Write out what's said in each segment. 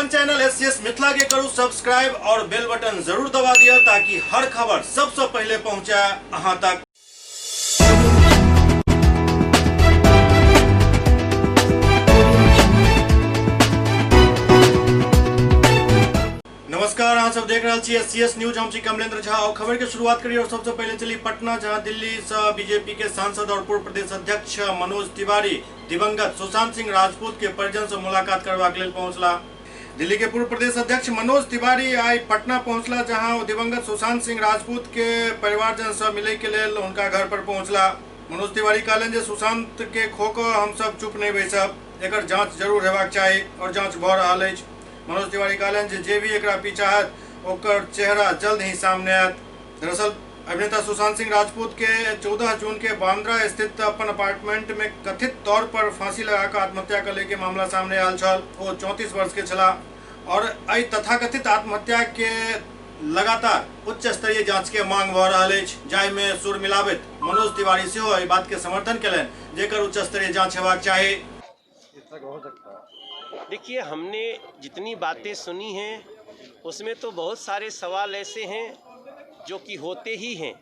अपन channel SCS Mithila के करू subscribe और बेल बटन जरूर दबा दिया ताकि हर खबर सबसे पहले पहुंचे अहां तक। नमस्कार, आप सब देख रहे हैं एससीएस न्यूज। हम छी कमलेंद्र झा और खबर की शुरुआत करिए। और सबसे पहले चली पटना, जहां दिल्ली से बीजेपी के सांसद और पूर्व प्रदेश अध्यक्ष मनोज तिवारी दिवंगत सुशांत सिंह राजपूत के परिजन से मुलाकात करवा के लिए पहुंचला। दिल्ली के पूर्व प्रदेश अध्यक्ष मनोज तिवारी आज पटना पहुंचला, जहां दिवंगत सुशांत सिंह राजपूत के परिवारजन से मिले के लिए उनका घर पर पहुंचला। मनोज तिवारी कहलन जे सुशांत के खो के हम सब चुप नहीं बैसब, एकर जांच जरूर हेबाक चाही और जांच भ रहल अछि। मनोज तिवारी कहलन जे भी एकरा पीछा है ओकर चेहरा जल्द ही सामने आयत। दरअसल अभिनेता सुशांत सिंह राजपूत के 14 जून के बांद्रा स्थित अपन अपार्टमेंट में कथित तौर पर फांसी लगाकर आत्महत्या कर के मामला सामने आयल छल। वो 34 वर्ष के छला और एहि तथाकथित आत्महत्या के लगातार उच्च स्तरीय जांच के मांग भ रहल अछि, जाहि में सुर मिलाबैत मनोज तिवारी सेहो एहि बात के समर्थन केलनि जेकर उच्च स्तरीय जांच हेबाक चाही। देखिए, हमने जितनी बातें सुनी हैं उसमें तो बहुत सारे सवाल ऐसे हैं जो कि होते ही हैं,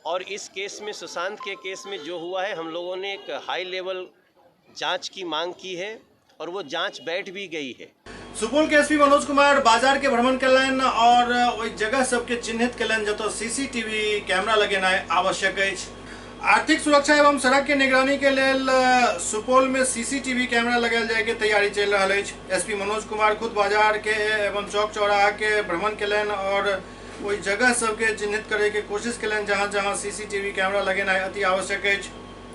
और इस केस में, सुशांत के केस में जो हुआ है, हम लोगों ने एक हाई लेवल जांच की मांग की है और वो जांच बैठ भी गई है। सुपौल के एसपी मनोज कुमार बाजार के भ्रमण कयलनि और ओहि जगह सबके चिन्हित कयलनि जतऽ सीसीटीवी कैमरा लगेनाइ आवश्यक अछि। आर्थिक सुरक्षा एवं सड़क के निगरानी के लेल सुपौल में सीसीटीवी कैमरा लगायल जाय के तैयारी चल रहा है। एसपी मनोज कुमार खुद बाजार के एवं चौक चौराहा के भ्रमण कयलनि और ओहि जगह सबके चिन्हित करे के कोशिश कयलनि जहां जहां सीसीटीवी कैमरा लगेनाइ अति आवश्यक अछि,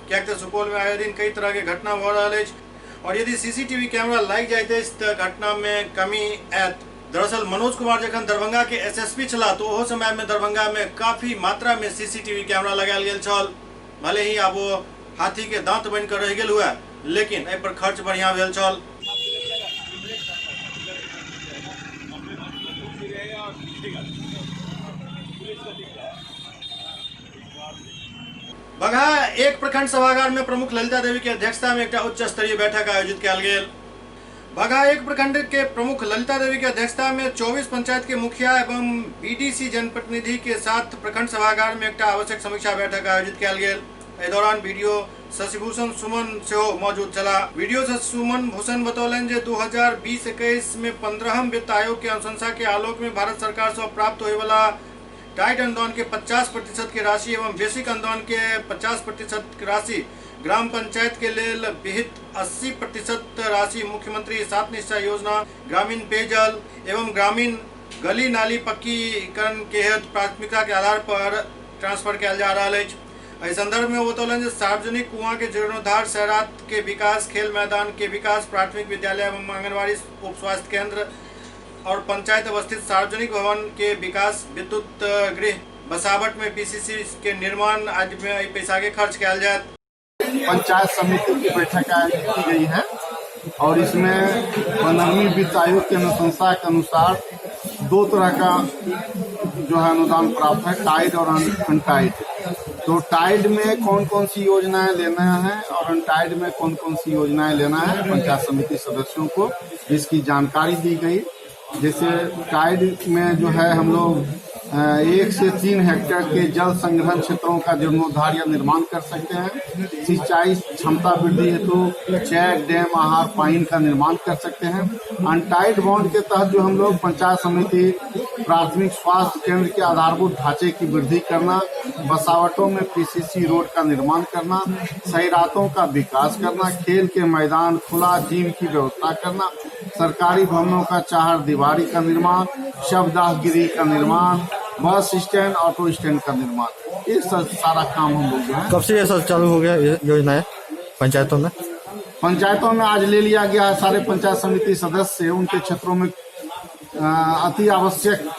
कियाक तऽ सुपौल में आए दिन कई तरह के घटना भ रहल अछि और यदि सीसीटीवी कैमरा लागि जाइत अछि तऽ घटना में कमी आयत। दरअसल मनोज कुमार जखन दरभंगा के एसएसपी छला तो ओहो समय में दरभंगा में काफी मात्रा में सीसीटीवी कैमरा लगायल गेल छल। भले ही अब वो हाथी के दांत बन कर रह गेल हुआ, लेकिन एहि पर खर्च बढ़िया भेल छल। बगहा एक प्रखंड सभागार में प्रमुख ललिता देवी के अध्यक्षता में एक उच्च स्तरीय बैठक आयोजित कयल गेल। बगहा एक प्रखंड के प्रमुख ललिता देवी के अध्यक्षता में 24 पंचायत के मुखिया एवं बीडीसी जनप्रतिनिधि के साथ प्रखंड सभागार में एक आवश्यक समीक्षा बैठक आयोजित कयल गेल। एहि दौरान वीडियो शशिभूषण सुमन सेहो मौजूद छला। वीडियो सुमन भूषण बतौलन जे 2020-21 में 15वें वित्त आयोग के अनुशंसा के आलोक में भारत सरकार से प्राप्त होने वाला टाइट अनुदान के 50% की राशि एवं बेसिक अनुदान के 50% की राशि, ग्राम पंचायत के लेल विहित 80% राशि मुख्यमंत्री 7 निश्चय योजना, ग्रामीण पेयजल एवं ग्रामीण गली नाली पक्कीकरण के हेतु प्राथमिकता के आधार पर ट्रांसफर किया जा रहा है। इस संदर्भ में वो बतौलन सार्वजनिक कुआं के जीर्णोद्धार, शहरात के विकास, खेल मैदान के विकास, प्राथमिक विद्यालय एवं आंगनबाड़ी, उप स्वास्थ्य केंद्र और पंचायत अवस्थित सार्वजनिक भवन के विकास, विद्युत गृह बसावट में पीसीसी के निर्माण आदि में पैसा के खर्च किया जाए। पंचायत समिति की बैठक आयोजित की गई है और इसमें 15वीं वित्त आयोग के अनुशंसा के अनुसार 2 तरह का जो है अनुदान प्राप्त है, टाइड और अनटाइड। तो टाइड में कौन कौन सी योजनाएं लेना है और अनटाइड में कौन कौन सी योजनाएं लेना है, पंचायत समिति सदस्यों को इसकी जानकारी दी गई। जैसे टाइड में जो है हम लोग 1 से 3 हेक्टेयर के जल संग्रहण क्षेत्रों का जीर्णोद्धार या निर्माण कर सकते हैं। सिंचाई क्षमता वृद्धि हेतु चेक डैम, आहार पाइन का निर्माण कर सकते हैं। अनटाइड बॉन्ड के तहत जो हम लोग पंचायत समिति प्राथमिक स्वास्थ्य केंद्र के आधारभूत ढांचे की वृद्धि करना, बसावटों में पीसीसी रोड का निर्माण करना, शहरातों का विकास करना, खेल के मैदान, खुला जिम की व्यवस्था करना, सरकारी भवनों का 4 दीवारी का निर्माण, शवदाह का निर्माण, बस स्टैंड, ऑटो स्टैंड का निर्माण, ये सारा काम हम लोग जो है। कब से ये सब चालू हो गया योजनाएं पंचायतों में? पंचायतों में आज ले लिया गया है। सारे पंचायत समिति सदस्य उनके क्षेत्रों में अति आवश्यक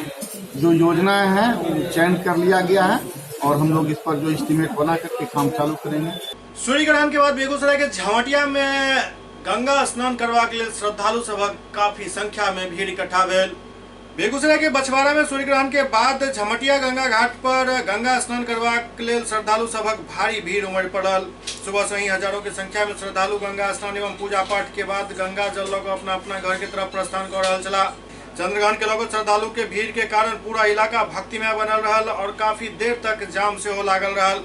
जो योजनाएं हैं चयन कर लिया गया है और हम लोग इस पर जो एस्टीमेट बना करके काम चालू करेंगे। सूर्य ग्रहण के बाद बेगूसराय के झमटिया में गंगा स्नान करवा के लिए श्रद्धालु सबक काफी संख्या में भीड़ इकट्ठा भेल। बेगूसराय के बछवाड़ा में सूर्य ग्रहण के बाद झमटिया गंगा घाट पर गंगा स्नान करबाक लेल श्रद्धालु सभक भारी भीड़ उमड़ पड़ल। सुबह से ही हजारों की संख्या में श्रद्धालु गंगा स्नान एवं पूजा पाठ के बाद गंगा जल लऽ अपना अपना घर के तरफ प्रस्थान कर रहल छला। चंद्रग्रहण के लगत श्रद्धालु के भीड़ के कारण पूरा इलाका भक्तिमय बनल रहल और काफी देर तक जाम से हो लागल रहल।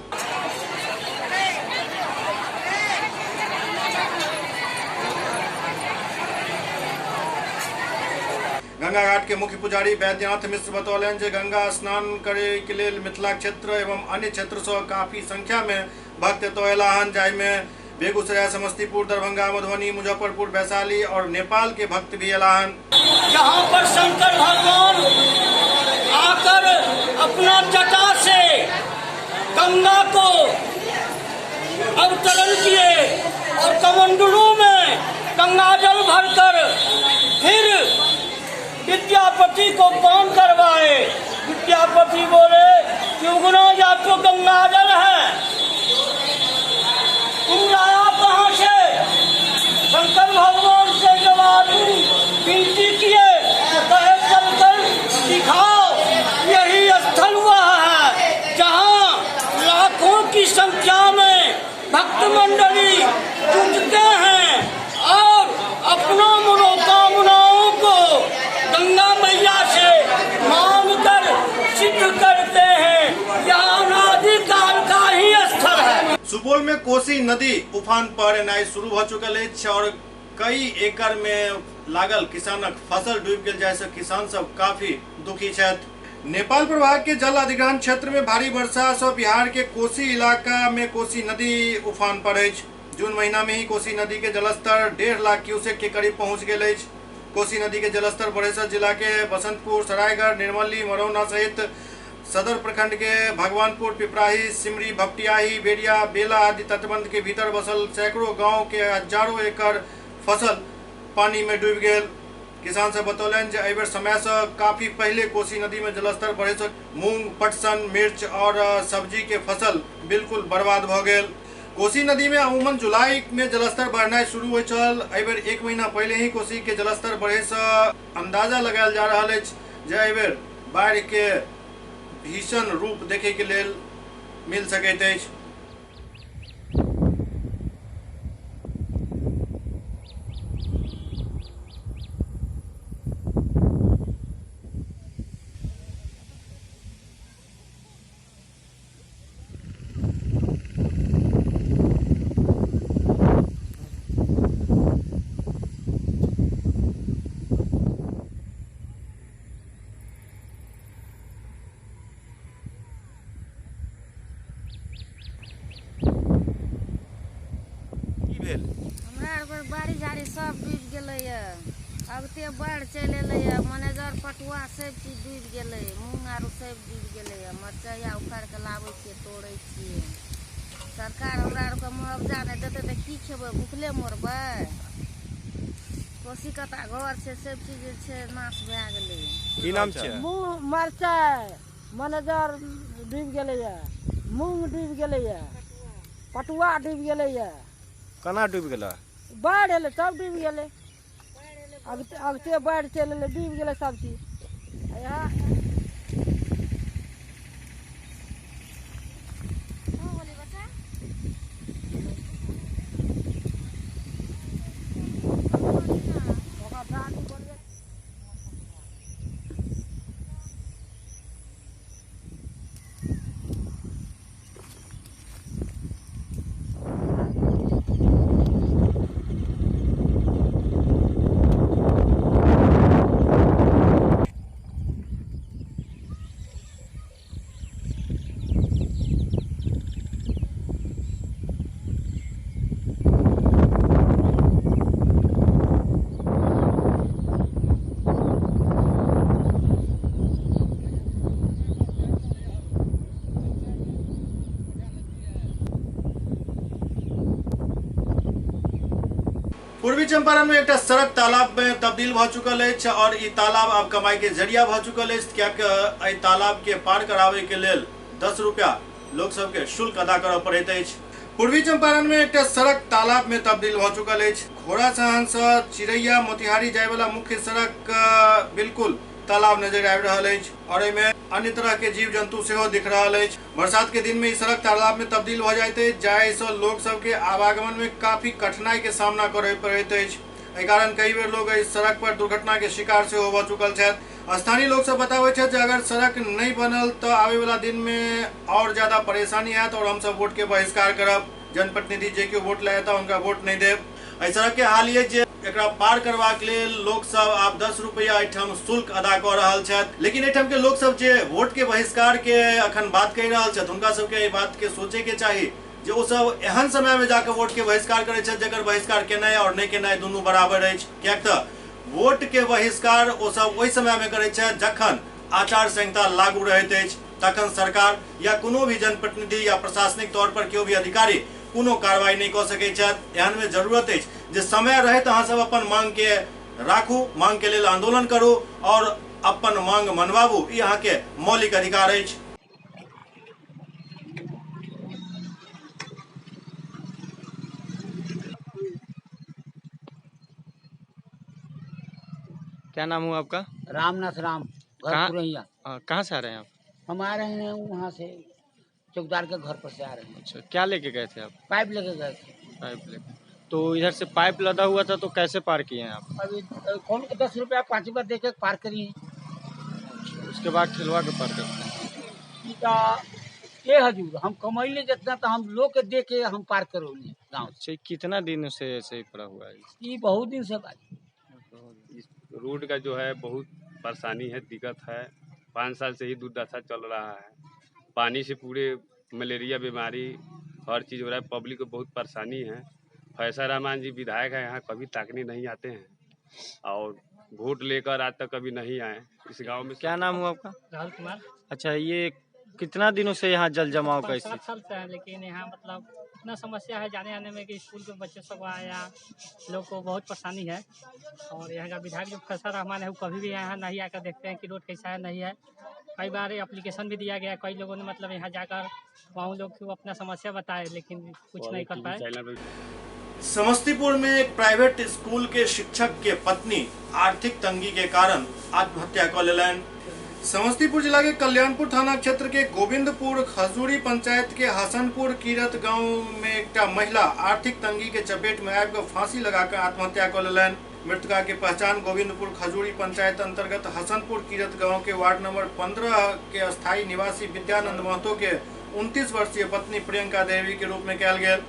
गंगा घाट के मुख्य पुजारी वैद्यनाथ मिश्र बतौलन जे गंगा स्नान करे के लेल मिथिला क्षेत्र एवं अन्य क्षेत्र से काफी संख्या में भक्त एतय अयला हन, जाहि में बेगूसराय, समस्तीपुर, दरभंगा, मधुबनी, मुजफ्फरपुर, वैशाली और नेपाल के भक्त भी अयला हन। यहाँ पर शंकर भगवान आकर अपना जटा से गंगा को अवतरण किए और कमंडलू में गंगा जल भरकर फिर विद्यापति को पान करवाए। विद्यापति बोले कि उगना या तो गंगा जल है, तुम लाया कहाँ से? शंकर भगवान से जब आदमी विनती किए तो कहे चलकर दिखाओ। यही स्थल हुआ है जहाँ लाखों की संख्या में भक्त मंडली जुटते हैं और अपना मनोकामनाओं को गंगा मैया से मांग कर सिद्ध करते हैं। यहाँ अनादि काल का ही स्थल है। सुपौल में कोसी नदी उफान पर एनाइ शुरू भ चुकल अछि और कई एकड़ में लागल किसानक फसल डूबि गेल, जाहिसँ किसान सब काफी दुखी छथि। नेपाल प्रभाग के जल अधिग्रहण क्षेत्र में भारी वर्षा से बिहार के कोसी इलाका में कोसी नदी उफान पर अछि। जून महीना में ही कोसी नदी के जलस्तर 1.5 लाख क्यूसेक के करीब पहुंच गेल अछि। कोसी नदी के जलस्तर बढ़े से जिला के बसंतपुर, सरायगढ़, निर्मली, मरौना सहित सदर प्रखंड के भगवानपुर, पिपराही, सिमरी, भपटियाही, बेरिया, बेला आदि तटबंध के भीतर बसल सैकड़ों गांव के हजारों एकड़ फसल पानी में डूब गेल। किसान से बतौलन जे एहि बेर समय से काफी पहले कोसी नदी में जलस्तर बढ़े से मूंग, पटसन, मिर्च और सब्जी के फसल बिल्कुल बर्बाद भ गेल। कोसी नदी में अमूमन जुलाई में जलस्तर बढ़ना शुरू हो चल। एहि बेर 1 महीना पहले ही कोसी के जलस्तर बढ़े से अंदाजा लगायल जा रहा है जे एहि बेर बाढ़ के भीषण रूप देखे के लेल मिल सकैत अछि। हमरा आर बाड़ी झाड़ी सब डूबि गेलैए। अगते बाढ़ि चलि एलैए, मैनेजर पटुआ सब चीज डूबि गेलै, मूँग आर सब डूबि गेलैए। मरचाइया उखाड़ि कऽ लाबै छियै, तोड़ै छियै। सरकार हमरा आरके मुआवजा नहि देतै तऽ की खेबै? भुखले मरबै? कोसी कता घर छै, सब चीज जे छै नाश भए गेलै। की नाम छै? मूँग, मरचाइ, मैनेजर डूबि गेलैए, मूँग डूबि गेलैए, पटुआ डूबि गेलैए। केना डूबि गेला? बाढ़ि एलै सब डूबि गेलै। अगते बाढ़ि चलि एलै, डूबि गेलै सब चीज। पूर्वी चंपारण में एक सड़क तालाब में तब्दील भ चुकल अछि और ई तालाब अब कमाई के जरिया भ चुकल अछि, कियाकि एहि तालाब के पार करावे के लेल 10 रुपया लोग सब के शुल्क अदा करऽ पड़ैत अछि। पूर्वी चंपारण में एक सड़क तालाब में तब्दील भ चुकल अछि। घोड़ा सहन से चिरैया मोतिहारी जाय वाला मुख्य सड़क बिल्कुल तालाब नजर आबि रहल अछि और एहिमे अन्य तरह के जीव जंतु सेहो दिख रहल अछि। बरसात के दिन में ई सड़क तालाब में तब्दील भ जाइत अछि, जाहिसँ लोक सब के आवागमन में काफी कठिनाई के सामना करय पड़ैत अछि। एहि कारण कई बेर लोग इस सड़क पर दुर्घटना के शिकार सेहो भ चुकल छथि। स्थानीय लोग सब बताबै छथि जे अगर सड़क नहीं बनल तो आवे वाला दिन में और ज्यादा परेशानी हैत और हम सब वोट के बहिष्कार करब। जनप्रतिनिधि जे केओ वोट लायता हुनका वोट नहीं देब। एहि सड़क के हाल ये जे एकरा पार करबाक लेल लोक सब आब 10 रुपया एहिठाम शुल्क अदा कऽ रहल छथि, लेकिन एहिठाम के लोक सब जे वोट के बहिष्कार के अखन बात कहि रहल छथि हुनका सबके एहि बात के सोचे के चाही जे ओ सब एहन समय में जाकर वोट के बहिष्कार करै छथि जकर बहिष्कार केनाइ और नहीं केनाइ दुनू बराबर अछि। कियाक तऽ वोट के बहिष्कार ओ सब ओहि समय में करै छथि जखन आचार संहिता लागू रहैत अछि, तखन सरकार या कोनो भी जनप्रतिनिधि या प्रशासनिक तौर पर केओ भी अधिकारी कोनो कार्रवाई नहीं कऽ सकै छथि। एहन में जरूरत अछि जे समय रहैत अहाँ सब अपन मांग के राखू, मांग के लेल आंदोलन करू और अपन मांग मनवाबू, ई अहाँ के मौलिक अधिकार अछि। क्या नाम हुआ आपका? रामनाथ राम, घर कहाँ? पुरैया। कहाँ से आ रहे हैं आप? हम आ रहे हैं वहाँ से, चौकीदार के घर पर से आ रहे हैं। अच्छा, क्या लेके गए थे आप? पाइप लेके गए थे। पाइप लेके। तो इधर से पाइप लदा हुआ था तो कैसे पार किए हैं आप? अभी कौन को 10 रुपया 5 रुपया दे के पार करी है। उसके बाद खिलवा के पार करते हैं। ये हजूर हम कमैले जितना तो हम लोग के दे के हम पार करोगे गाँव से। अच्छा, कितना दिन से ऐसे ही पड़ा हुआ है? ये बहुत दिन से बात। इस रोड का जो है बहुत परेशानी है, दिक्कत है। 5 साल से ही दुर्दशा चल रहा है। पानी से पूरे मलेरिया बीमारी हर चीज़ हो रहा है। पब्लिक को बहुत परेशानी है। फैसल रहमान जी विधायक है, यहाँ कभी ताकने नहीं आते हैं और वोट लेकर आज तक कभी नहीं आए इस गांव में। क्या नाम हुआ आपका? राहुल कुमार। अच्छा, ये कितना दिनों से यहाँ जल जमाव का 7 साल से है, लेकिन यहाँ मतलब इतना समस्या है जाने आने में कि स्कूल के बच्चे सब आया लोग को बहुत परेशानी है। और यहाँ का विधायक जो फैसल रहमान है वो कभी भी यहाँ नहीं आकर देखते हैं कि रोड कैसा है नहीं है। कई बार एप्लीकेशन भी दिया गया, कई लोगों ने मतलब यहाँ जाकर वहाँ लोग को अपना समस्या बताए लेकिन कुछ नहीं कर पाए। समस्तीपुर में एक प्राइवेट स्कूल के शिक्षक के पत्नी आर्थिक तंगी के कारण आत्महत्या कर लेलनि। समस्तीपुर जिला के कल्याणपुर थाना क्षेत्र के गोविंदपुर खजूरी पंचायत के हसनपुर कीरत गांव में एक महिला आर्थिक तंगी के चपेट में आकर फांसी लगाकर आत्महत्या कर लेलनि। मृतका के पहचान गोविंदपुर खजूरी पंचायत अंतर्गत हसनपुर कीरत गांव के वार्ड नंबर 15 के अस्थायी निवासी विद्यानंद महतो के 29 वर्षीय पत्नी प्रियंका देवी के रूप में कयल गेल।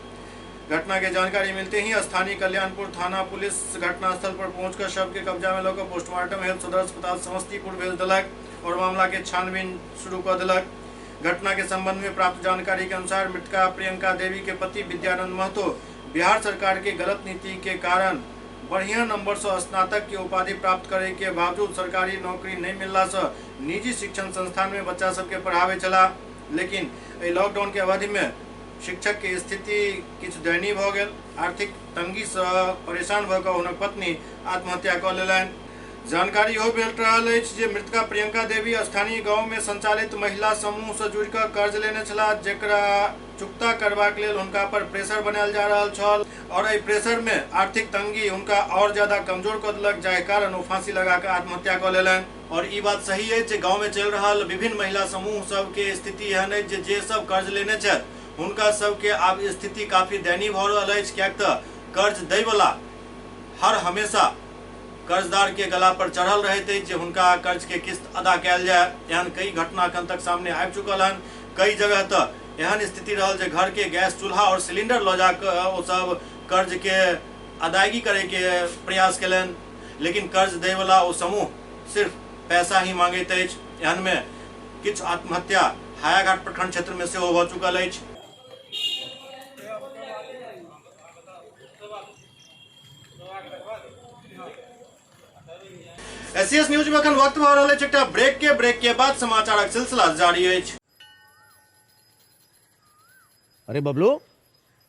घटना के जानकारी मिलते ही स्थानीय कल्याणपुर थाना पुलिस घटनास्थल पर पहुंचकर शव के कब्जा में लेकर पोस्टमार्टम हेतु सदर अस्पताल समस्तीपुर भेज दिलक और मामला के छानबीन शुरू कर दिलक। घटना के संबंध में प्राप्त जानकारी के अनुसार मृतका प्रियंका देवी के पति विद्यानंद महतो बिहार सरकार के गलत नीति के कारण बढ़िया नंबर से स्नातक की उपाधि प्राप्त करे के बावजूद सरकारी नौकरी नहीं मिलला से निजी शिक्षण संस्थान में बच्चा सबके पढ़ावे चला, लेकिन लॉकडाउन के अवधि में शिक्षक के स्थिति किछु दयनीय भ गेल। आर्थिक तंगी से परेशान भऽ हुनक पत्नी आत्महत्या कऽ लेलनि। जानकारी हो भेल रहल अछि जे मृतका प्रियंका देवी स्थानीय गांव में संचालित महिला समूह से जुड़ कर कर्ज लेने छलाह, जेकरा चुकता करबाक लेल हुनका पर प्रेशर बनायल जा रहल छल और एहि प्रेशर में आर्थिक तंगी हुनका और ज्यादा कमजोर कऽ देलक, जाहि कारण ओ फांसी लगाकर आत्महत्या कऽ लेलनि। और ई बात सही है जे गाँव में चल रहल विभिन्न महिला समूह सब के स्थिति एहन अछि जे सब कर्ज लेने छथि हुनका सबके आब स्थिति काफी दयनीय भऽ रहल अछि। कियाक तऽ कर्ज दै वाला हर हमेशा कर्जदार के गला पर चढ़ल रहते जे हुनका कर्ज के किस्त अदा कयल जाए। एहन कई घटना अखन तक सामने आबि चुकल हन। कई जगह तऽ एहन स्थिति रहल जे घर के गैस चूल्हा और सिलेंडर लऽ जाकर ओ सब कर्ज के अदायगी करे के प्रयास केलनि, लेकिन कर्ज दै वाला ओ समूह सिर्फ पैसा ही मांगैत अछि। एहन में किछु आत्महत्या हायाघाट प्रखंड क्षेत्र में सेहो भऽ चुकल अछि। एससीएस न्यूज में अखन वक्त भऽ रहल अछि एकटा ब्रेक के बाद समाचारक सिलसिला जारी अछि। अरे बबलू,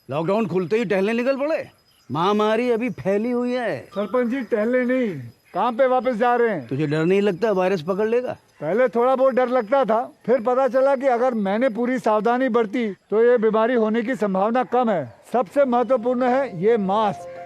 लॉकडाउन खुलते ही टहलने निकल पड़े। महामारी अभी फैली हुई है। सरपंच जी टहलने नहीं, कहाँ पे वापस जा रहे हैं? तुझे डर नहीं लगता वायरस पकड़ लेगा? पहले थोड़ा बहुत डर लगता था, फिर पता चला कि अगर मैंने पूरी सावधानी बरती तो ये बीमारी होने की संभावना कम है। सबसे महत्वपूर्ण है ये मास्क।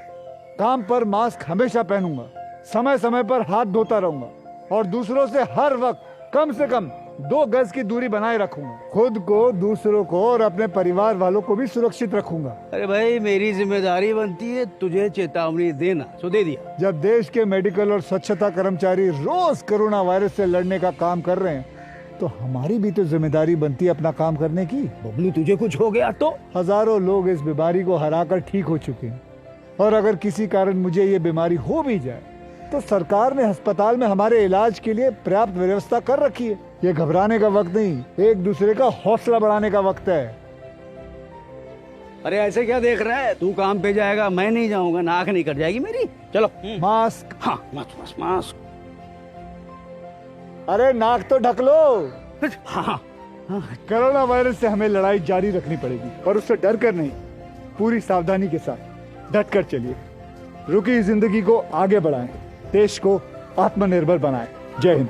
काम पर मास्क हमेशा पहनूंगा, समय समय पर हाथ धोता रहूंगा, और दूसरों से हर वक्त कम से कम 2 गज की दूरी बनाए रखूंगा। खुद को, दूसरों को और अपने परिवार वालों को भी सुरक्षित रखूंगा। अरे भाई, मेरी जिम्मेदारी बनती है तुझे चेतावनी देना, सो दे दिया। जब देश के मेडिकल और स्वच्छता कर्मचारी रोज कोरोना वायरस से लड़ने का काम कर रहे हैं, तो हमारी भी तो जिम्मेदारी बनती है अपना काम करने की। बबलू, तुझे कुछ हो गया तो? हजारों लोग इस बीमारी को हराकर ठीक हो चुके हैं, और अगर किसी कारण मुझे ये बीमारी हो भी जाए तो सरकार ने अस्पताल में हमारे इलाज के लिए पर्याप्त व्यवस्था कर रखी है। ये घबराने का वक्त नहीं, एक दूसरे का हौसला बढ़ाने का वक्त है। अरे ऐसे क्या देख रहा है? तू काम पे जाएगा, मैं नहीं जाऊंगा, नाक नहीं कट जाएगी मेरी। चलो। मास्क। हाँ, मास्क मास्क। अरे नाक तो ढक लो। हाँ। कोरोना वायरस से हमें लड़ाई जारी रखनी पड़ेगी, और उससे डर कर नहीं, पूरी सावधानी के साथ डट कर चलिए। रुकी जिंदगी को आगे बढ़ाएं, देश को आत्मनिर्भर बनाएं। जय Hind.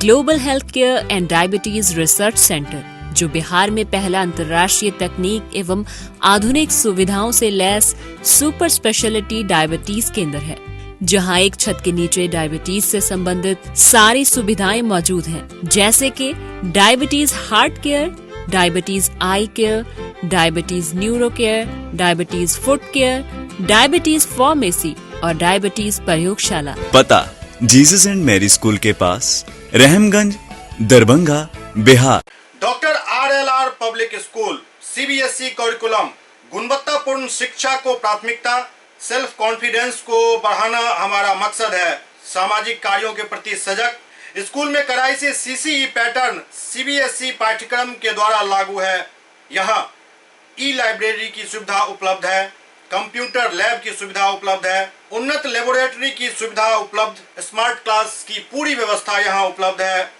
Global health care and diabetes research centre, जो बिहार में पहला अंतर्राष्ट्रीय तकनीक एवं आधुनिक सुविधाओं से लैस सुपर स्पेशलिटी डायबिटीज केंद्र है, जहां एक छत के नीचे डायबिटीज से संबंधित सारी सुविधाएं मौजूद हैं, जैसे कि diabetes heart care, diabetes eye care, diabetes neuro care, diabetes foot care, diabetes pharmacy और डायबिटीज प्रयोगशाला। पता जीसस एंड मैरी स्कूल के पास, Rahamganj, Darbhanga, Bihar. Doctor RLR public school CBSE curriculum, गुणवत्तापूर्ण शिक्षा को प्राथमिकता, सेल्फ कॉन्फिडेंस को बढ़ाना हमारा मकसद है। सामाजिक कार्यों के प्रति सजग। स्कूल में कड़ाई से CCE पैटर्न CBSE पाठ्यक्रम के द्वारा लागू है। यहाँ ई-लाइब्रेरी की सुविधा उपलब्ध है, कंप्यूटर लैब की सुविधा उपलब्ध है, उन्नत लेबोरेटरी की सुविधा उपलब्ध, स्मार्ट क्लास की पूरी व्यवस्था यहाँ उपलब्ध है।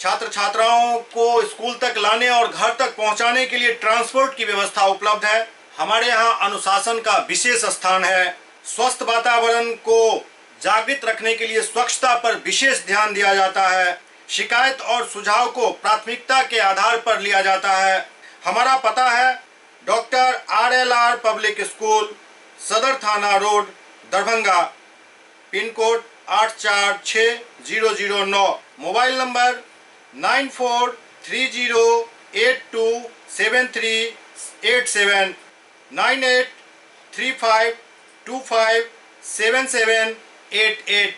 छात्र छात्राओं को स्कूल तक लाने और घर तक पहुँचाने के लिए ट्रांसपोर्ट की व्यवस्था उपलब्ध है। हमारे यहाँ अनुशासन का विशेष स्थान है। स्वस्थ वातावरण को जागृत रखने के लिए स्वच्छता पर विशेष ध्यान दिया जाता है। शिकायत और सुझाव को प्राथमिकता के आधार पर लिया जाता है। हमारा पता है डॉक्टर RLR पब्लिक स्कूल, सदर थाना road, Darbhanga, pin code 846009, mobile number 9430827387, 9835257788।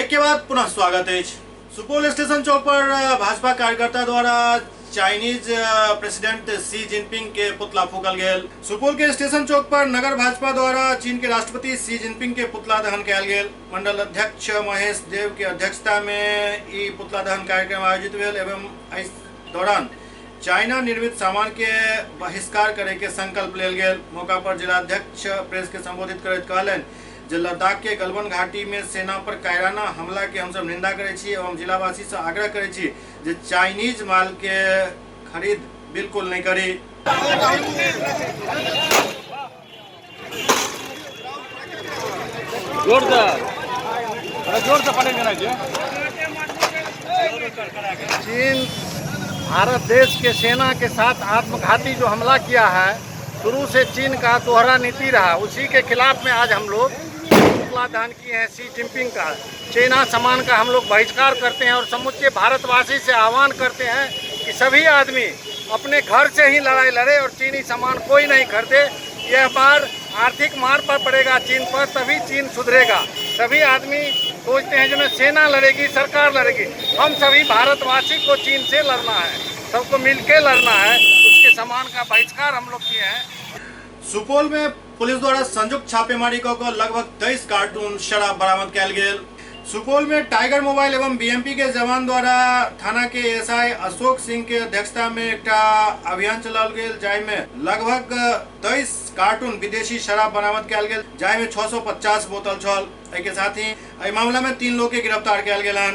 के बाद पुनः स्वागत है। सुपौल स्टेशन चौक पर भाजपा कार्यकर्ता द्वारा चाइनीज प्रेसिडेंट शी जिनपिंग के पुतला फूकल गेल। सुपौल के स्टेशन चौक पर नगर भाजपा द्वारा चीन के राष्ट्रपति शी जिनपिंग के पुतला दहन कयल गेल। मंडल अध्यक्ष महेश देव के अध्यक्षता में ई पुतला दहन कार्यक्रम आयोजित भेल एवं इस दौरान चाइना निर्मित सामान के बहिष्कार करे के संकल्प लेल गेल। मौका पर जिलाध्यक्ष प्रेस के संबोधित करैत कहलनि जे लद्दाख के गलवान घाटी में सेना पर कायराना हमला के हमसब निंदा करे छी एवं जिलावासी से आग्रह करे छी जे चाइनीज माल के खरीद बिल्कुल नहीं करी। चीन भारत देश के सेना के साथ आत्मघाती जो हमला किया है शुरू से चीन का दोहरा नीति रहा, उसी के खिलाफ में आज हम लोग पुतला दहन किए हैं शी जिनपिंग का। चाइना सामान का हम लोग बहिष्कार करते हैं और समूचे भारतवासी से आह्वान करते हैं कि सभी आदमी अपने घर से ही लड़ाई लड़े और चीनी सामान कोई नहीं खरीदे। यह बार आर्थिक मार पर पड़ेगा चीन पर, तभी चीन सुधरेगा। सभी आदमी सोचते हैं जो सेना लड़ेगी, सरकार लड़ेगी, हम सभी भारतवासी को चीन से लड़ना है, सबको मिलके लड़ना है। उसके सामान का बहिष्कार हम लोग किए हैं। सुपौल में पुलिस द्वारा संयुक्त छापेमारी कर लगभग 23 कार्टून शराब बरामद किया गया। सुपौल में टाइगर मोबाइल एवं बीएमपी के जवान द्वारा थाना के एसआई अशोक सिंह के अध्यक्षता में एक अभियान चलाल गेल, जाय में लगभग 23 कार्टून विदेशी शराब बरामद किया गया, जाय में 650 बोतल छल। एक साथ ही एहि मामला में 3 लोग के गिरफ्तार किया गया।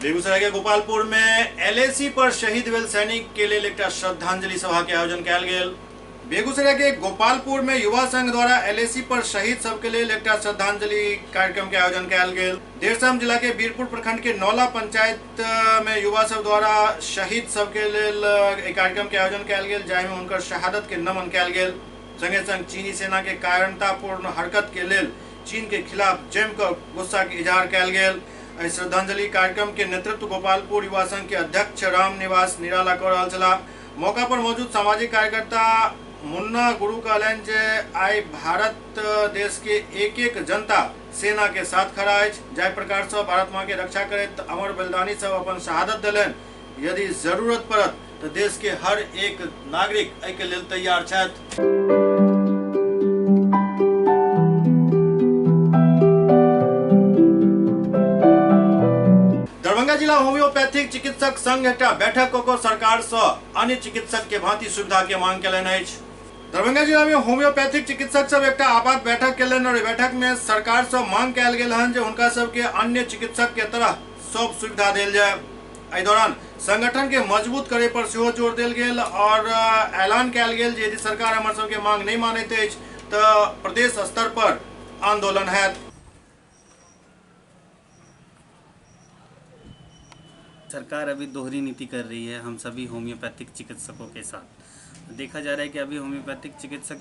बेगूसराय के गोपालपुर में एलएसी पर शहीद भेल सैनिक के लिए एक श्रद्धांजलि सभा के आयोजन किया गया। बेगूसराय के गोपालपुर में युवा संघ द्वारा एलएसी पर शहीद सब के लिए एक श्रद्धांजलि कार्यक्रम के आयोजन किया गया। देर शाम जिला के बीरपुर प्रखंड के नौला पंचायत में युवा सब द्वारा शहीद सब के लिए कार्यक्रम के आयोजन किया गया, जाय में उनकर शहादत के नमन किया गया। संगे संग चीनी सेना के कायरतापूर्ण हरकत के लिए चीन के खिलाफ जमकर गुस्सा के इजहार किया गया। श्रद्धांजलि कार्यक्रम के नेतृत्व गोपालपुर युवा संघ के अध्यक्ष राम निवास निराला कर रहा चला। मौका पर मौजूद सामाजिक कार्यकर्ता मुन्ना गुरु कहलन जे आई भारत देश के एक एक जनता सेना के साथ खड़ा है, जाय प्रकार से भारत माँ के रक्षा करे अमर बलिदानी सब अपन शहादत दिलन। यदि जरूरत पड़त तो देश के हर एक नागरिक एहि के लेल तैयार छथि। दरभंगा जिला होम्योपैथिक चिकित्सक संघ एक बैठक को सरकार से अन्य चिकित्सक के भांति सुविधा के मांग कलन है। दरभंगा जिला में होम्योपैथिक चिकित्सक सब एक आपात बैठक कलन और बैठक में सरकार से मांग कल गेल हन जे उनका सबके अन्य चिकित्सक के तरह सब सुविधा दिल जाए। एहि दौरान संगठन के मजबूत करे पर सेहो जोर दिल गेल और ऐलान कल गेल जे यदि सरकार हमर सबके मांग नहीं मानैत अछि तो प्रदेश स्तर पर आंदोलन हैत। सरकार अभी दोहरी नीति कर रही है हम सभी होम्योपैथिक चिकित्सकों के साथ। देखा जा रहा है कि अभी होम्योपैथिक चिकित्सक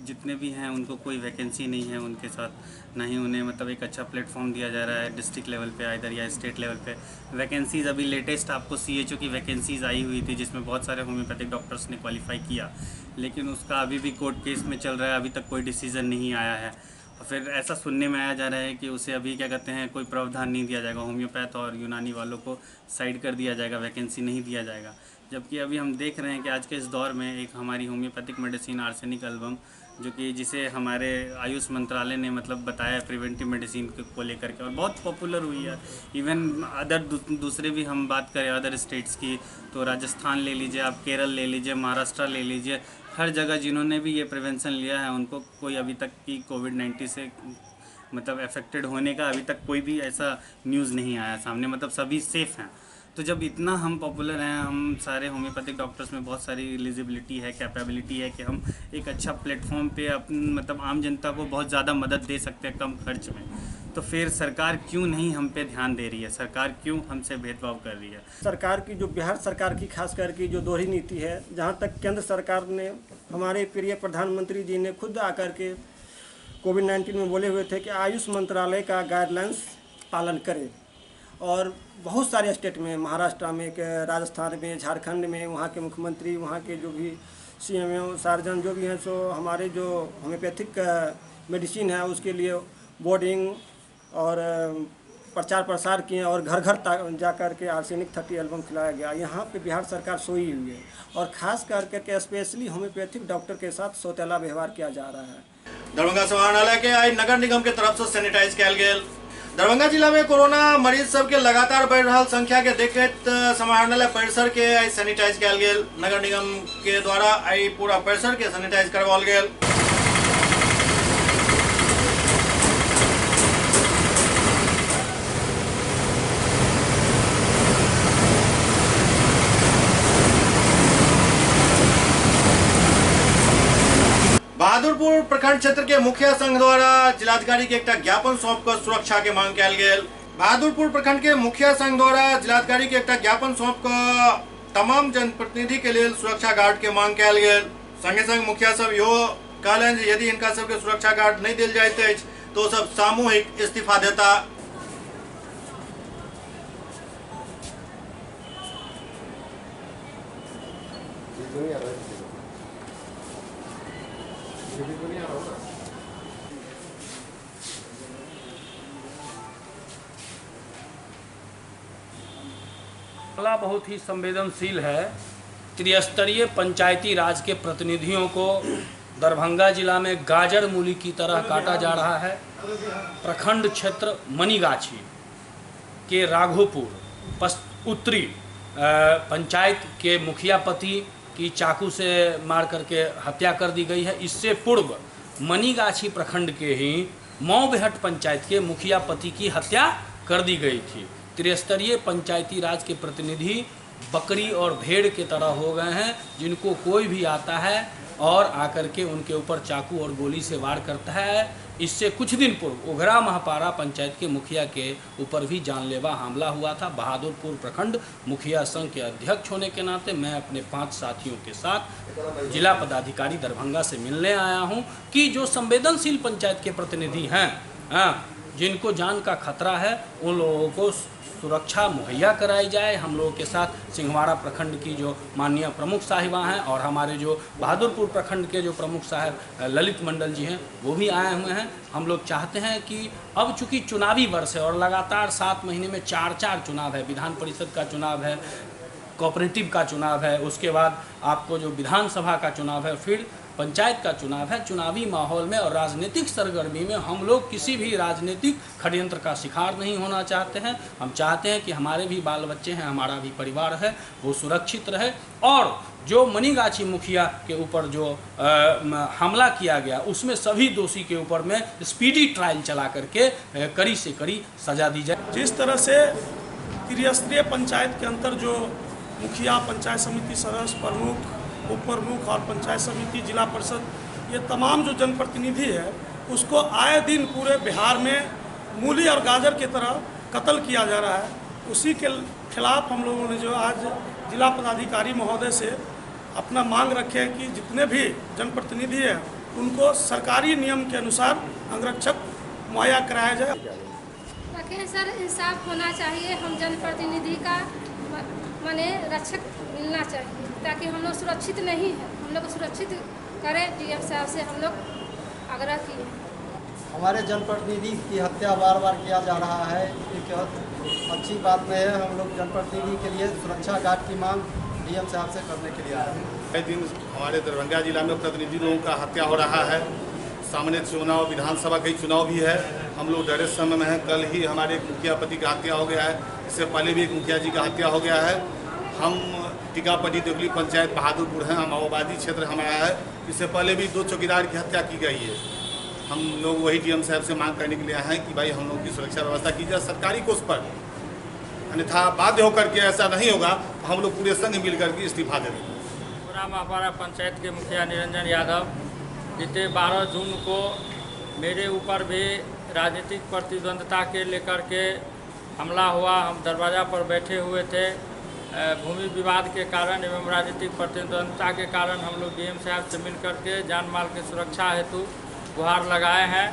जितने भी हैं उनको कोई वैकेंसी नहीं है उनके साथ, ना ही उन्हें मतलब एक अच्छा प्लेटफॉर्म दिया जा रहा है डिस्ट्रिक्ट लेवल पे आइदर या स्टेट लेवल पे। वैकेंसीज़ अभी लेटेस्ट आपको CHO की वैकेंसीज़ आई हुई थी जिसमें बहुत सारे होम्योपैथिक डॉक्टर्स ने क्वालिफाई किया, लेकिन उसका अभी भी कोर्ट केस में चल रहा है, अभी तक कोई डिसीज़न नहीं आया है। फिर ऐसा सुनने में आया जा रहा है कि उसे अभी क्या कहते हैं कोई प्रावधान नहीं दिया जाएगा, होम्योपैथ और यूनानी वालों को साइड कर दिया जाएगा, वैकेंसी नहीं दिया जाएगा। जबकि अभी हम देख रहे हैं कि आज के इस दौर में एक हमारी होम्योपैथिक मेडिसिन आर्सेनिक एल्बम जो कि जिसे हमारे आयुष मंत्रालय ने मतलब बताया प्रिवेंटिव मेडिसिन को लेकर के और बहुत पॉपुलर हुई है। इवन अदर दूसरे भी हम बात करें अदर स्टेट्स की तो राजस्थान ले लीजिए, आप केरल ले लीजिए, महाराष्ट्र ले लीजिए, हर जगह जिन्होंने भी ये प्रिवेंशन लिया है उनको कोई अभी तक की कोविड-19 से मतलब अफेक्टेड होने का अभी तक कोई भी ऐसा न्यूज़ नहीं आया सामने, मतलब सभी सेफ़ हैं। तो जब इतना हम पॉपुलर हैं, हम सारे होम्योपैथिक डॉक्टर्स में बहुत सारी एलिजिबिलिटी है, कैपेबिलिटी है कि हम एक अच्छा प्लेटफॉर्म पे अपन मतलब आम जनता को बहुत ज़्यादा मदद दे सकते हैं कम खर्च में, तो फिर सरकार क्यों नहीं हम पे ध्यान दे रही है, सरकार क्यों हमसे भेदभाव कर रही है। सरकार की जो बिहार सरकार की खास करके जो दोहरी नीति है, जहाँ तक केंद्र सरकार ने हमारे प्रिय प्रधानमंत्री जी ने खुद आकर के कोविड-19 में बोले हुए थे कि आयुष मंत्रालय का गाइडलाइंस पालन करें और बहुत सारे स्टेट में, महाराष्ट्र में, राजस्थान में, झारखंड में, वहाँ के मुख्यमंत्री, वहाँ के जो भी CMO सर्जन जो भी हैं, सो हमारे जो होम्योपैथिक मेडिसिन है उसके लिए बोर्डिंग और प्रचार प्रसार किए और घर घर जा कर के आर्सेनिक 30 एल्बम खिलाया गया। यहाँ पे बिहार सरकार सोई हुई है और खास करके स्पेशली होम्योपैथिक डॉक्टर के साथ सौतेला व्यवहार किया जा रहा है। दरभंगा समाहरणालय के आई नगर निगम के तरफ से सैनिटाइज किया गया। दरभंगा जिला में कोरोना मरीज सबके लगातार बढ़ रहा संख्या के देखते समाहरणालय परिसर के आई सैनिटाइज किया गया। नगर निगम के द्वारा आई पूरा परिसर के सैनिटाइज करवाल गया। बहादुरपुर प्रखंड क्षेत्र के मुखिया संघ द्वारा जिलाधिकारी के एक ज्ञापन सौंप कर सुरक्षा के मांग कल गेल। बहादुरपुर प्रखंड के मुखिया संघ द्वारा जिलाधिकारी के एक ज्ञापन सौंप कर तमाम जनप्रतिनिधि के लिए सुरक्षा गार्ड के मांग कल गेल। संगे संग मुखिया सब यो कहलन यदि इनका सबके सुरक्षा गार्ड नहीं दिल जाते तो सब सामूहिक इस्तीफा देता। मामला बहुत ही संवेदनशील है। त्रिस्तरीय पंचायती राज के प्रतिनिधियों को दरभंगा जिला में गाजर मूली की तरह काटा जा रहा है। प्रखंड क्षेत्र मनीगाछी के राघोपुर उत्तरी पंचायत के मुखिया पति की चाकू से मार करके हत्या कर दी गई है। इससे पूर्व मनीगाछी प्रखंड के ही मौबेहट पंचायत के मुखिया पति की हत्या कर दी गई थी। त्रिस्तरीय पंचायती राज के प्रतिनिधि बकरी और भेड़ के तरह हो गए हैं, जिनको कोई भी आता है और आकर के उनके ऊपर चाकू और गोली से वार करता है। इससे कुछ दिन पूर्व उघरा महापारा पंचायत के मुखिया के ऊपर भी जानलेवा हमला हुआ था। बहादुरपुर प्रखंड मुखिया संघ के अध्यक्ष होने के नाते मैं अपने 5 साथियों के साथ जिला पदाधिकारी दरभंगा से मिलने आया हूं कि जो संवेदनशील पंचायत के प्रतिनिधि हैं, जिनको जान का खतरा है, उन लोगों को सुरक्षा मुहैया कराई जाए। हम लोगों के साथ सिंहवाड़ा प्रखंड की जो माननीय प्रमुख साहिबा हैं और हमारे जो बहादुरपुर प्रखंड के जो प्रमुख साहब ललित मंडल जी हैं, वो भी आए हुए हैं। हम लोग चाहते हैं कि अब चूँकि चुनावी वर्ष है और लगातार 7 महीने में 4 चुनाव है, विधान परिषद का चुनाव है, कोऑपरेटिव का चुनाव है, उसके बाद आपको जो विधानसभा का चुनाव है, फिर पंचायत का चुनाव है। चुनावी माहौल में और राजनीतिक सरगर्मी में हम लोग किसी भी राजनीतिक षड्यंत्र का शिकार नहीं होना चाहते हैं। हम चाहते हैं कि हमारे भी बाल बच्चे हैं, हमारा भी परिवार है, वो सुरक्षित रहे। और जो मनीगाछी मुखिया के ऊपर जो हमला किया गया, उसमें सभी दोषी के ऊपर में स्पीडी ट्रायल चला करके कड़ी से कड़ी सजा दी जाए। जिस तरह से त्रिस्तरीय पंचायत के अंदर जो मुखिया, पंचायत समिति सदस्य, प्रमुख, उप प्रमुख और पंचायत समिति, जिला परिषद, ये तमाम जो जनप्रतिनिधि है, उसको आए दिन पूरे बिहार में मूली और गाजर की तरह कत्ल किया जा रहा है। उसी के खिलाफ हम लोगों ने जो आज जिला पदाधिकारी महोदय से अपना मांग रखे है कि जितने भी जनप्रतिनिधि हैं उनको सरकारी नियम के अनुसार अंगरक्षक मुहैया कराया जाए। रखें सर, इंसाफ होना चाहिए। हम जनप्रतिनिधि का माने रक्षक मिलना चाहिए ताकि हम लोग सुरक्षित नहीं हैं, हम लोग सुरक्षित करें। डीएम साहब से हम लोग आग्रह किए। हमारे जनप्रतिनिधि की हत्या बार बार किया जा रहा है, ये अच्छी बात नहीं है। हम लोग जनप्रतिनिधि के लिए सुरक्षा गार्ड की मांग डीएम साहब से करने के लिए आए हैं। कई दिन हमारे दरभंगा जिला में प्रतिनिधि लोगों का हत्या हो रहा है। सामने चुनाव, विधानसभा के चुनाव भी है। हम लोग डरे समय में हैं। कल ही हमारे एक मुखिया पति का हत्या हो गया है, इससे पहले भी एक मुखिया जी का हत्या हो गया है। हम टीकापट्टी देवली पंचायत बहादुरपुर हैं, माओवादी क्षेत्र हमारा है। इससे पहले भी 2 चौकीदार की हत्या की गई है। हम लोग वही डीएम साहब से मांग करने के लिए आए हैं कि भाई हम लोग की सुरक्षा व्यवस्था की जाए सरकारी कोष पर, अन्यथा बाध्य होकर के ऐसा नहीं होगा हम लोग पूरे संघ मिल करके इस्तीफा दे देंगे। महापारा पंचायत के मुखिया निरंजन यादव, बीते 12 जून को मेरे ऊपर भी राजनीतिक प्रतिद्वंद्विता के लेकर के हमला हुआ। हम दरवाज़ा पर बैठे हुए थे। भूमि विवाद के कारण एवं राजनीतिक प्रतिद्वंद्विता के कारण हम लोग डीएम साहब से मिल करके जान माल की सुरक्षा हेतु गुहार लगाए हैं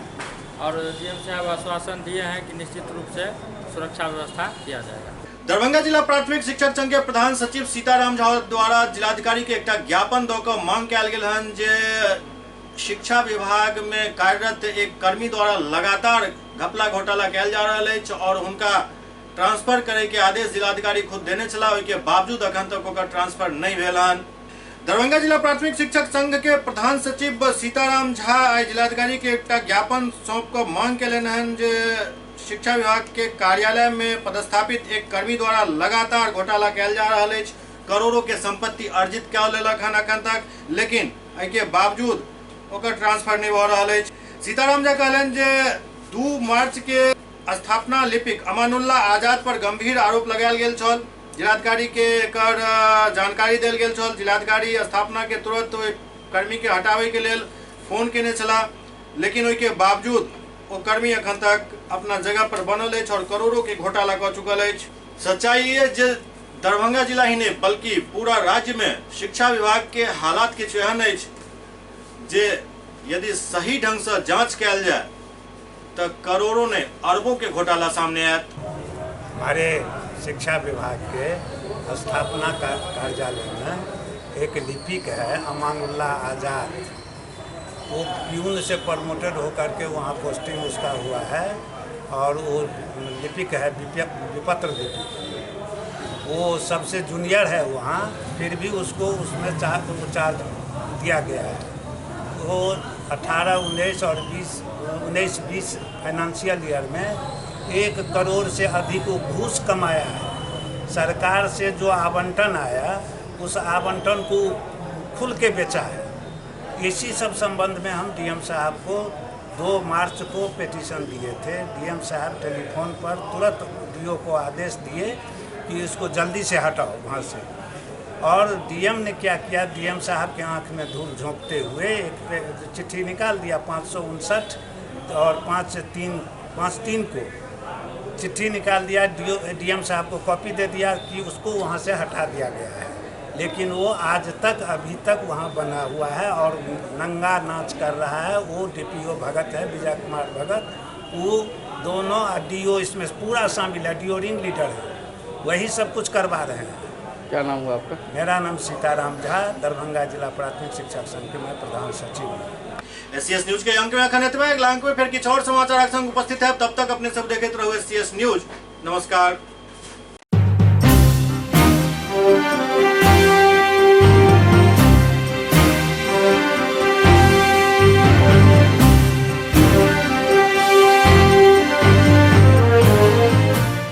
और डीएम साहब आश्वासन दिए हैं कि निश्चित रूप से सुरक्षा व्यवस्था किया जाएगा। दरभंगा जिला प्राथमिक शिक्षक संघ के प्रधान सचिव सीताराम झा द्वारा जिलाधिकारी के एक ज्ञापन दऽ मांग कयल गेल हन जे शिक्षा विभाग में कार्यरत एक कर्मी द्वारा लगातार घपला घोटाला कयल जा रहा है और उनका ट्रांसफर करे के आदेश जिलाधिकारी खुद देने चला, के बावजूद अखन तक ओकर ट्रांसफर नहीं भेल हन। दरभंगा जिला प्राथमिक शिक्षक संघ के प्रधान सचिव सीताराम झा आई जिलाधिकारी के एक ज्ञापन सौंप कर मांग कयलनि हन जे शिक्षा विभाग के कार्यालय में पदस्थापित एक कर्मी द्वारा लगातार घोटाला कयल जा रहा है। करोड़ों के संपत्ति अर्जित कऽ लेलक हन अखन तक, लेकिन के बावजूद ओकर ट्रांसफर नहीं भ रहा है। सीताराम झा कहलनि जे 2 मार्च के स्थापना लिपिक अमानुल्लाह आजाद पर गंभीर आरोप लगायल गेल छल। जिलाधिकारी के एकर जानकारी देल गेल छल। जिलाधिकारी स्थापना के तुरंत कर्मी के हटावे के लेल फोन केने छला। लेकिन उसके बावजूद वो कर्मी अखन तक अपना जगह पर बनल है और करोड़ों के घोटाला कर चुकल है। सच्चाई है जे दरभंगा जिला ही नहीं बल्कि पूरा राज्य में शिक्षा विभाग के हालात के एहन है जे यदि सही ढंग से जांच कल जाए तो करोड़ों ने अरबों के घोटाला सामने आयत। हमारे शिक्षा विभाग के स्थापना कार्यालय में एक लिपिक है अमानुल्लाह आज़ाद, वो प्यून से प्रमोटेड होकर के वहाँ पोस्टिंग उसका हुआ है और वो लिपिक है विपत्र लिपिक, वो सबसे जूनियर है वहाँ, फिर भी उसको उसमें चार्ज दिया गया है। वो 18, 19 और 19-20 फाइनेंशियल ईयर में 1 करोड़ से अधिक वो घूस कमाया है। सरकार से जो आवंटन आया उस आवंटन को खुल के बेचा है। इसी सब संबंध में हम डीएम साहब को 2 मार्च को पिटीशन दिए थे। डीएम साहब टेलीफोन पर तुरंत डीओ को आदेश दिए कि इसको जल्दी से हटाओ वहाँ से। और डीएम ने क्या किया, डीएम साहब के आंख में धूल झोंकते हुए एक चिट्ठी निकाल दिया 559 और 5-3 को चिट्ठी निकाल दिया। डीएम साहब को कॉपी दे दिया कि उसको वहाँ से हटा दिया गया है, लेकिन वो आज तक अभी तक वहाँ बना हुआ है और नंगा नाच कर रहा है। वो डीपीओ भगत है, विजय कुमार भगत, वो दोनों डीओ इसमें पूरा शामिल है, डीओ रिंग लीडर है, वही सब कुछ करवा रहे हैं। क्या नाम हुआ आपका? मेरा नाम सीताराम झा, दरभंगा जिला प्राथमिक शिक्षक संघ के मैं प्रधान सचिव हूँ। एससीएस न्यूज के अंक में अखन एतबे, अगला अंक में फिर किछु और समाचार संग उपस्थित है। तब तक अपने सब देखते रहो एससीएस न्यूज। नमस्कार।